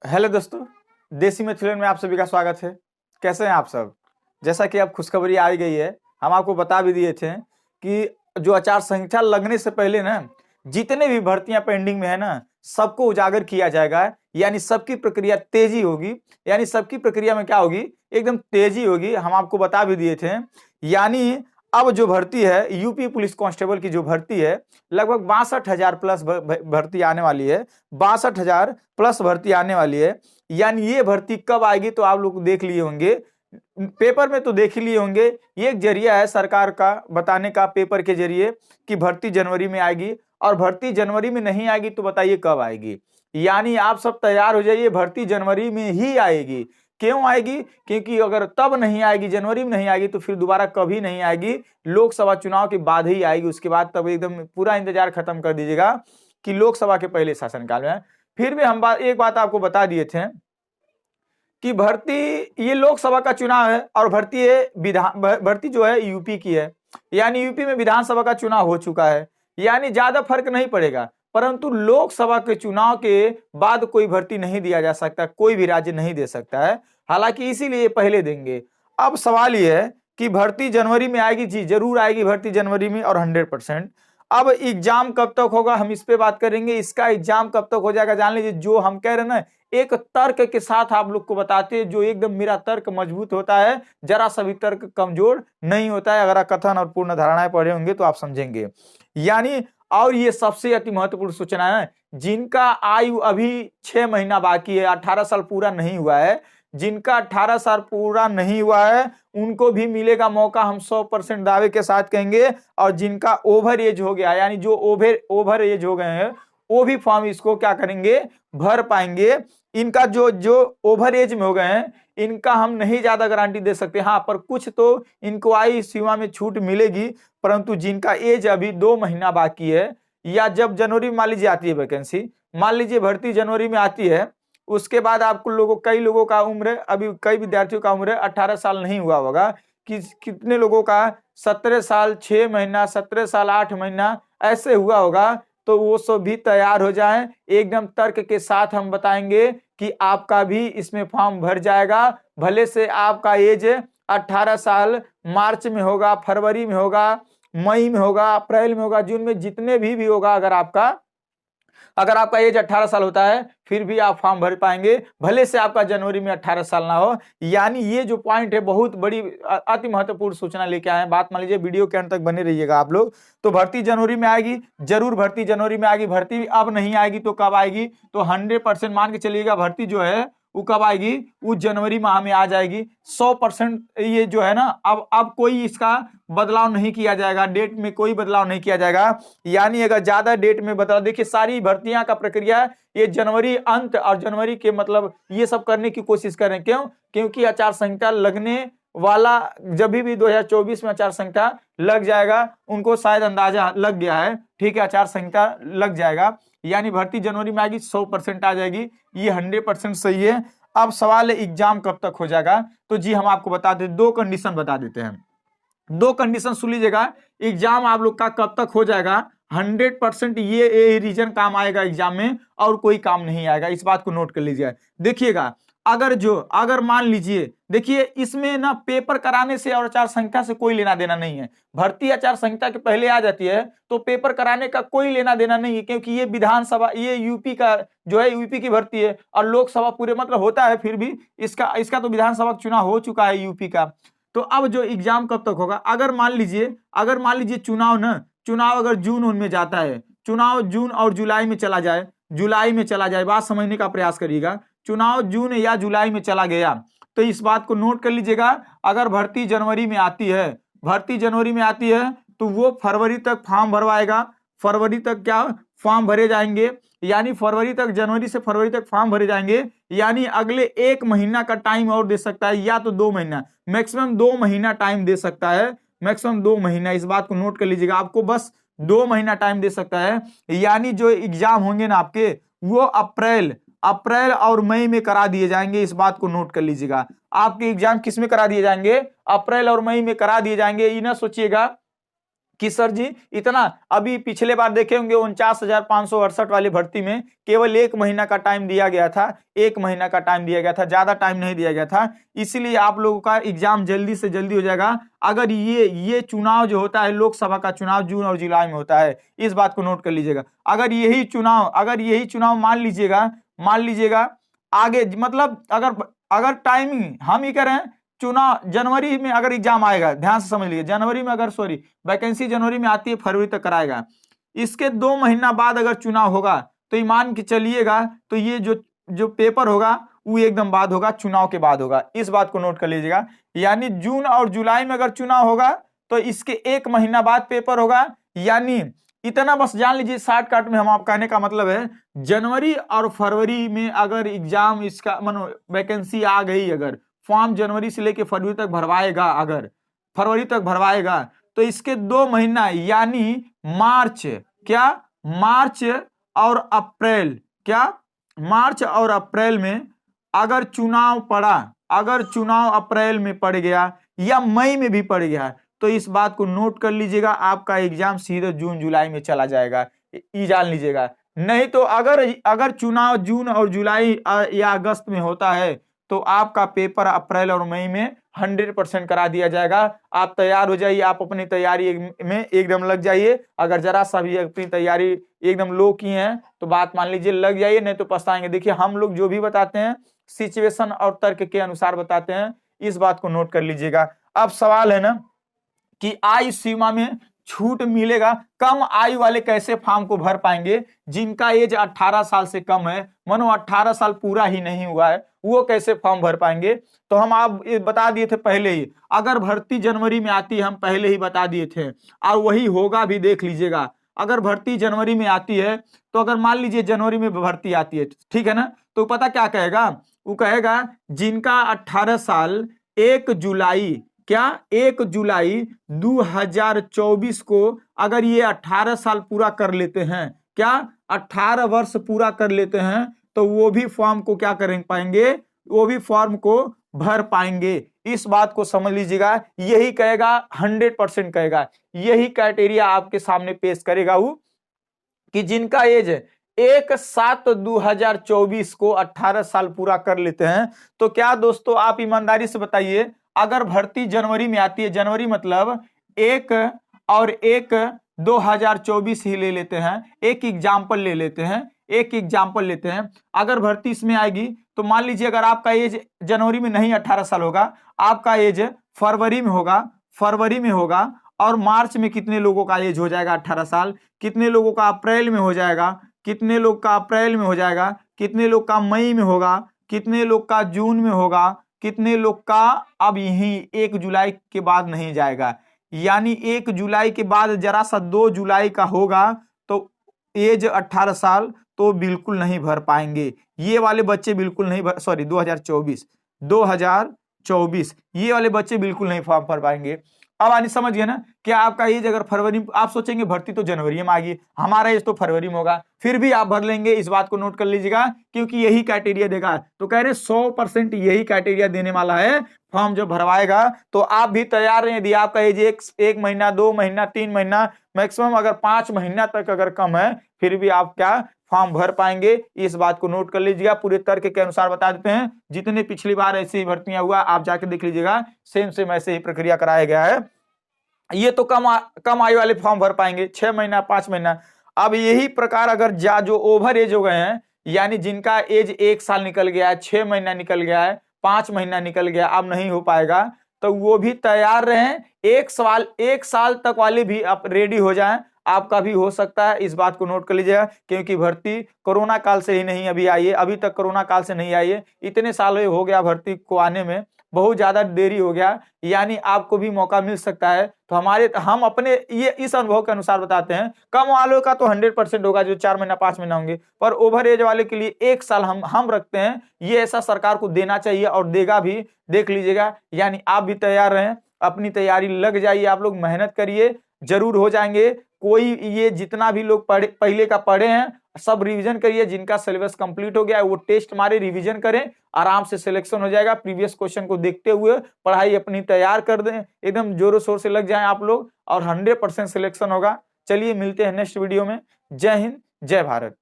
Hello दोस्तों, देसी मिथिलन में आप सभी का स्वागत है। कैसे हैं आप सब? जैसा कि अब खुशखबरी आ गई है, हम आपको बता भी दिए थे कि जो आचार संहिता लगने से पहले ना जितने भी भर्तियां पेंडिंग में है ना, सबको उजागर किया जाएगा। यानी सबकी प्रक्रिया तेजी होगी। यानी सबकी प्रक्रिया में क्या होगी? एकदम तेजी होगी। हम आपको बता भी दिए थे। यानी अब जो भर्ती है, यूपी पुलिस कांस्टेबल की जो भर्ती है, लगभग 62,000 प्लस भर्ती आने वाली है। 62,000 प्लस भर्ती आने वाली है। यानी ये भर्ती कब आएगी तो आप लोग देख लिए होंगे, पेपर में तो देख ही लिए होंगे। ये एक जरिया है सरकार का बताने का पेपर के जरिए कि भर्ती जनवरी में आएगी। और भर्ती जनवरी में नहीं आएगी तो बताइए कब आएगी? यानी आप सब तैयार हो जाइए, भर्ती जनवरी में ही आएगी। क्यों आएगी? क्योंकि अगर तब नहीं आएगी, जनवरी में नहीं आएगी, तो फिर दोबारा कभी नहीं आएगी। लोकसभा चुनाव के बाद ही आएगी। उसके बाद तब एकदम पूरा इंतजार खत्म कर दीजिएगा कि लोकसभा के पहले शासनकाल में। फिर भी हम एक बात आपको बता दिए थे कि भर्ती ये लोकसभा का चुनाव है और भर्ती जो है यूपी की है। यानी यूपी में विधानसभा का चुनाव हो चुका है। यानी ज्यादा फर्क नहीं पड़ेगा। परंतु लोकसभा के चुनाव के बाद कोई भर्ती नहीं दिया जा सकता, कोई भी राज्य नहीं दे सकता है। हालांकि इसीलिए पहले देंगे। अब सवाल यह है कि भर्ती जनवरी में आएगी। जी जरूर आएगी भर्ती जनवरी में, और 100%। अब एग्जाम कब तक होगा हम इस पे बात करेंगे। इसका एग्जाम कब तक हो जाएगा जान लीजिए। जो हम कह रहे हैं ना, एक तर्क के साथ आप लोग को बताते हैं, जो एकदम मेरा तर्क मजबूत होता है, जरा सा भी तर्क कमजोर नहीं होता है। अगर आप कथन और पूर्ण धारणाएं पढ़े होंगे तो आप समझेंगे। यानी और ये सबसे अति महत्वपूर्ण सूचना है, जिनका आयु अभी 6 महीना बाकी है, 18 साल पूरा नहीं हुआ है, जिनका 18 साल पूरा नहीं हुआ है उनको भी मिलेगा मौका। हम 100% दावे के साथ कहेंगे। और जिनका ओवर एज हो गया, यानी जो ओवर एज हो गए हैं, वो भी फॉर्म इसको क्या करेंगे? भर पाएंगे। इनका जो जो ओवर एज में हो गए हैं, इनका हम नहीं ज्यादा गारंटी दे सकते। हाँ, पर कुछ तो इनको आयु सीमा में छूट मिलेगी। परंतु जिनका एज अभी 2 महीना बाकी है, या जब जनवरी में मान लीजिए आती है वैकेंसी, मान लीजिए भर्ती जनवरी में आती है, उसके बाद आपको कई लोगों का उम्र, अभी कई विद्यार्थियों का उम्र 18 साल नहीं हुआ होगा। कितने लोगों का 17 साल 6 महीना, 17 साल 8 महीना ऐसे हुआ होगा। तो वो सब भी तैयार हो जाएं। एकदम तर्क के साथ हम बताएंगे कि आपका भी इसमें फॉर्म भर जाएगा। भले से आपका एज 18 साल मार्च में होगा, फरवरी में होगा, मई में होगा, अप्रैल में होगा, जून में, जितने भी होगा। अगर आपका एज 18 साल होता है फिर भी आप फॉर्म भर पाएंगे, भले से आपका जनवरी में 18 साल ना हो। यानी ये जो पॉइंट है, बहुत बड़ी अति महत्वपूर्ण सूचना लेके आए हैं। बात मान लीजिए, वीडियो के अंत तक बने रहिएगा आप लोग। तो भर्ती जनवरी में आएगी, जरूर भर्ती जनवरी में आएगी। भर्ती अब नहीं आएगी तो कब आएगी? तो 100% मान के चलिएगा, भर्ती जो है वो कब आएगी? वो जनवरी माह में आ जाएगी 100%। ये जो है ना, अब कोई इसका बदलाव नहीं किया जाएगा, डेट में कोई बदलाव नहीं किया जाएगा। यानी अगर ज्यादा डेट में बदलाव, देखिए सारी भर्तियां का प्रक्रिया ये जनवरी अंत और जनवरी के मतलब ये सब करने की कोशिश कर रहे हैं। क्यों? क्योंकि आचार संहिता लगने वाला, जब भी 2024 में आचार संहिता लग जाएगा, उनको शायद अंदाजा लग गया है। ठीक है, आचार संहिता लग जाएगा, यानी भर्ती जनवरी में आएगी, 100% आ जाएगी। ये 100% सही है। अब सवाल है एग्जाम कब तक हो जाएगा। तो जी हम आपको बता दें, 2 कंडीशन बता देते हैं। 2 कंडीशन सुन लीजिएगा। एग्जाम आप लोग का कब तक हो जाएगा? 100% ये रीजन काम आएगा एग्जाम में, और कोई काम नहीं आएगा। इस बात को नोट कर लीजिए। देखिएगा, अगर मान लीजिए, देखिए इसमें ना पेपर कराने से और आचार संहिता से कोई लेना देना नहीं है। भर्ती आचार संहिता के पहले आ जाती है तो पेपर कराने का कोई लेना देना नहीं है, क्योंकि ये विधानसभा, ये यूपी का जो है, यूपी की भर्ती है। और लोकसभा पूरे मतलब होता है, फिर भी इसका तो विधानसभा चुनाव हो चुका है यूपी का। तो अब जो एग्जाम कब तक होगा? अगर मान लीजिए चुनाव अगर जून में जाता है, चुनाव जून और जुलाई में चला जाए, बात समझने का प्रयास करिएगा। चुनाव जून या जुलाई में चला गया तो इस बात को नोट कर लीजिएगा। अगर भर्ती जनवरी में आती है तो वो फरवरी तक फॉर्म भरवाएगा। फरवरी तक क्या फॉर्म भरे जाएंगे? यानी जनवरी से फरवरी तक फॉर्म भरे जाएंगे। यानी अगले 1 महीना का टाइम और दे सकता है, या तो 2 महीना, मैक्सिमम 2 महीना टाइम दे सकता है। मैक्सिमम 2 महीना, इस बात को नोट कर लीजिएगा। आपको बस 2 महीना टाइम दे सकता है। यानी जो एग्जाम होंगे ना आपके, वो अप्रैल और मई में करा दिए जाएंगे। इस बात को नोट कर लीजिएगा। आपके एग्जाम किस में करा दिए जाएंगे? अप्रैल और मई में करा दिए जाएंगे। ये ना सोचिएगा कि सर जी इतना, अभी पिछले बार देखे होंगे 49,568 वाली भर्ती में केवल 1 महीना का टाइम दिया गया था, 1 महीना का टाइम दिया गया था, ज्यादा टाइम नहीं दिया गया था, इसीलिए आप लोगों का एग्जाम जल्दी से जल्दी हो जाएगा। अगर ये चुनाव जो होता है, लोकसभा का चुनाव जून और जुलाई में होता है, इस बात को नोट कर लीजिएगा। अगर यही चुनाव मान लीजिएगा आगे, मतलब अगर टाइमिंग हम ही करें, चुनाव जनवरी में अगर एग्जाम आएगा, ध्यान से समझ लीजिए, जनवरी में अगर वैकेंसी जनवरी में आती है, फरवरी तक कराएगा, इसके 2 महीना बाद अगर चुनाव होगा तो ये मान के चलिएगा, तो ये जो पेपर होगा वो एकदम बाद होगा, चुनाव के बाद होगा, इस बात को नोट कर लीजिएगा। यानी जून और जुलाई में अगर चुनाव होगा तो इसके 1 महीना बाद पेपर होगा। यानी इतना बस जान लीजिए, शॉर्टकट में हम आप कहने का मतलब है, जनवरी और फरवरी में अगर एग्जाम इसका मानो वैकेंसी आ गई, अगर फॉर्म जनवरी से लेके फरवरी तक भरवाएगा, अगर फरवरी तक भरवाएगा तो इसके 2 महीना यानी मार्च और अप्रैल में अगर चुनाव अप्रैल में पड़ गया या मई में भी पड़ गया, तो इस बात को नोट कर लीजिएगा, आपका एग्जाम सीधे जून जुलाई में चला जाएगा, ये जान लीजिएगा। नहीं तो अगर चुनाव जून और जुलाई या अगस्त में होता है तो आपका पेपर अप्रैल और मई में 100% करा दिया जाएगा। आप तैयार हो जाइए, आप अपनी तैयारी में एकदम लग जाइए। अगर जरा सा भी अपनी तैयारी एकदम लो की है तो बात मान लीजिए लग जाइए, नहीं तो पछताएंगे। देखिए हम लोग जो भी बताते हैं सिचुएशन और तर्क के अनुसार बताते हैं, इस बात को नोट कर लीजिएगा। अब सवाल है ना कि आयु सीमा में छूट मिलेगा, कम आयु वाले कैसे फॉर्म को भर पाएंगे? जिनका एज 18 साल से कम है, मानो 18 साल पूरा ही नहीं हुआ है, वो कैसे फॉर्म भर पाएंगे? तो हम आप बता दिए थे पहले ही, अगर भर्ती जनवरी में आती है, हम पहले ही बता दिए थे, और वही होगा भी, देख लीजिएगा। अगर भर्ती जनवरी में आती है तो अगर मान लीजिए जनवरी में भर्ती आती है, ठीक है ना, तो पता क्या कहेगा? वो कहेगा जिनका 18 साल 1 जुलाई 2024 को अगर ये 18 साल पूरा कर लेते हैं, 18 वर्ष पूरा कर लेते हैं, तो वो भी फॉर्म को क्या कर पाएंगे? वो भी फॉर्म को भर पाएंगे। इस बात को समझ लीजिएगा। यही कहेगा, 100% कहेगा, यही क्राइटेरिया आपके सामने पेश करेगा वो, कि जिनका एज 1/7/2024 को 18 साल पूरा कर लेते हैं। तो क्या दोस्तों आप ईमानदारी से बताइए, अगर भर्ती जनवरी में आती है, जनवरी मतलब 1/1/2024 ही ले लेते हैं, एक एग्जाम्पल लेते हैं, अगर भर्ती इसमें आएगी तो मान लीजिए अगर आपका एज जनवरी में नहीं 18 साल होगा, आपका एज फरवरी में होगा, और मार्च में कितने लोगों का एज हो जाएगा 18 साल, कितने लोगों का अप्रैल में हो जाएगा, कितने लोग का मई में होगा, कितने लोग का जून में होगा, कितने लोग का अब यही 1 जुलाई के बाद नहीं जाएगा। यानी 1 जुलाई के बाद जरा सा 2 जुलाई का होगा तो एज 18 साल तो बिल्कुल नहीं भर पाएंगे, ये वाले बच्चे बिल्कुल नहीं 2024 ये वाले बच्चे बिल्कुल नहीं फॉर्म भर पाएंगे। अब आने समझ गए ना, क्या आपका एज अगर फरवरी, आप सोचेंगे भर्ती तो जनवरी में आ गई, हमारा एज तो फरवरी में होगा, फिर भी आप भर लेंगे, इस बात को नोट कर लीजिएगा, क्योंकि यही क्राइटेरिया देगा। तो कह रहे 100% यही क्राइटेरिया देने वाला है फॉर्म जो भरवाएगा। तो आप भी तैयार हैं, यदि आपका एज 1 महीना 2 महीना 3 महीना मैक्सिमम अगर 5 महीना तक अगर कम है, फिर भी आप क्या फॉर्म भर पाएंगे, इस बात को नोट कर लीजिएगा। पूरे तर्क के अनुसार बता देते हैं, जितने पिछली बार ऐसी ही भर्तियां हुआ आप जाके देख लीजिएगा, सेम ऐसे ही प्रक्रिया कराया गया है। ये तो कम आयु वाले फॉर्म भर पाएंगे, 6 महीना 5 महीना। अब यही प्रकार अगर जो ओवर एज हो गए हैं, यानी जिनका एज 1 साल निकल गया है, 6 महीना निकल गया है, 5 महीना निकल गया, अब नहीं हो पाएगा, तो वो भी तैयार रहें। 1 साल तक वाले भी आप रेडी हो जाएं, आपका भी हो सकता है, इस बात को नोट कर लीजिएगा। क्योंकि भर्ती कोरोना काल से ही नहीं अभी आई है, अभी तक कोरोना काल से नहीं आई है, इतने साल हो गया भर्ती को आने में, बहुत ज्यादा देरी हो गया, यानी आपको भी मौका मिल सकता है। तो हम अपने ये इस अनुभव के अनुसार बताते हैं, कम वालों का तो 100% होगा, जो 4 महीना 5 महीना होंगे, पर ओवर एज वाले के लिए 1 साल हम रखते हैं। ये ऐसा सरकार को देना चाहिए और देगा भी, देख लीजिएगा। यानी आप भी तैयार रहें, अपनी तैयारी लग जाइए, आप लोग मेहनत करिए, जरूर हो जाएंगे। कोई ये जितना भी लोग पहले का पढ़े हैं, सब रिवीजन करिए, जिनका सिलेबस कंप्लीट हो गया है वो टेस्ट मारे, रिवीजन करें, आराम से सिलेक्शन हो जाएगा। प्रीवियस क्वेश्चन को देखते हुए पढ़ाई अपनी तैयार कर दें, एकदम जोरों शोर से लग जाएं आप लोग और 100% सिलेक्शन होगा। चलिए मिलते हैं नेक्स्ट वीडियो में। जय हिंद, जय भारत।